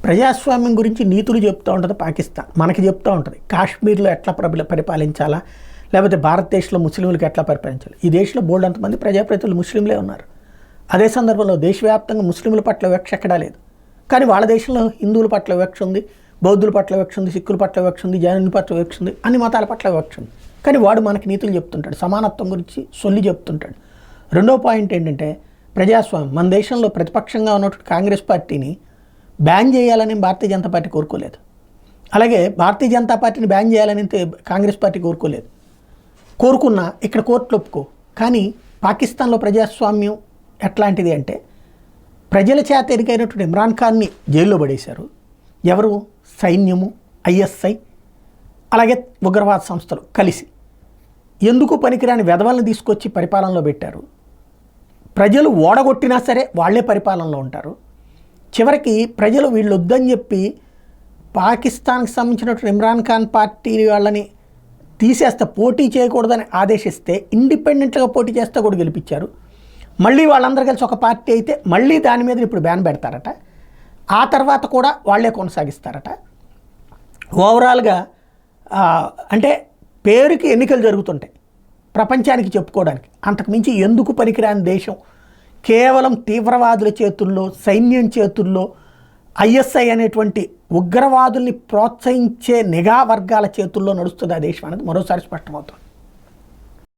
ప్రజాస్వామ్యం గురించి నీతులు చెప్తూ ఉంటుంది పాకిస్తాన్, మనకి చెప్తూ ఉంటుంది కాశ్మీర్లో ఎట్లా పరిపాలించాలా, లేకపోతే భారతదేశంలో ముస్లింలకు ఎట్లా పరిపాలించాలి. ఈ దేశంలో బోల్డ్ అంతమంది ప్రజాప్రతినిధులు ముస్లింలే ఉన్నారు. అదే సందర్భంలో దేశవ్యాప్తంగా ముస్లింల పట్ల వివక్ష ఎక్కడా లేదు. కానీ వాళ్ళ దేశంలో హిందువుల పట్ల వివక్ష ఉంది, బౌద్ధుల పట్ల వివక్ష ఉంది, సిక్కుల పట్ల వివక్ష ఉంది, జైనుల పట్ల వివక్ష ఉంది, అన్ని మతాల పట్ల వివక్ష ఉంది. కానీ వాడు మనకి నీతులు చెప్తుంటాడు, సమానత్వం గురించి సొల్లి చెప్తుంటాడు. రెండో పాయింట్ ఏంటంటే ప్రజాస్వామ్యం. మన దేశంలో ప్రతిపక్షంగా ఉన్నటువంటి కాంగ్రెస్ పార్టీని బ్యాన్ చేయాలని భారతీయ జనతా పార్టీ కోరుకోలేదు. అలాగే భారతీయ జనతా పార్టీని బ్యాన్ చేయాలని కాంగ్రెస్ పార్టీ కోరుకోలేదు. కోరుకున్నా ఇక్కడ కోర్టులు ఒప్పుకో. కానీ పాకిస్తాన్లో ప్రజాస్వామ్యం ఎట్లాంటిది అంటే ప్రజల చేత ఎరికైనటువంటి ఇమ్రాన్ ఖాన్ని జైల్లో పడేశారు. ఎవరు? సైన్యము, ఐఎస్ఐ, అలాగే ఉగ్రవాద సంస్థలు కలిసి ఎందుకు పనికిరాని వెధవల్ని తీసుకొచ్చి పరిపాలనలో పెట్టారు. ప్రజలు ఓడగొట్టినా సరే వాళ్లే పరిపాలనలో ఉంటారు. చివరికి ప్రజలు వీళ్ళు వద్దని చెప్పి పాకిస్తాన్కి సంబంధించినటువంటి ఇమ్రాన్ ఖాన్ పార్టీ వాళ్ళని తీసేస్తే, పోటీ చేయకూడదని ఆదేశిస్తే ఇండిపెండెంట్గా పోటీ చేస్తే కూడా గెలిపించారు. మళ్ళీ వాళ్ళందరూ కలిసి ఒక పార్టీ అయితే మళ్ళీ దాని మీద ఇప్పుడు బ్యాన్ పెడతారట. ఆ తర్వాత కూడా వాళ్ళే కొనసాగిస్తారట. ఓవరాల్గా అంటే పేరుకి ఎన్నికలు జరుగుతుంటాయి ప్రపంచానికి చెప్పుకోవడానికి, అంతకుమించి ఎందుకు పనికిరాని దేశం కేవలం తీవ్రవాదుల చేతుల్లో, సైన్యం చేతుల్లో, ఐఎస్ఐ అనేటువంటి ఉగ్రవాదుల్ని ప్రోత్సహించే నిఘా వర్గాల చేతుల్లో నడుస్తుంది ఆ దేశం అనేది మరోసారి స్పష్టమవుతుంది.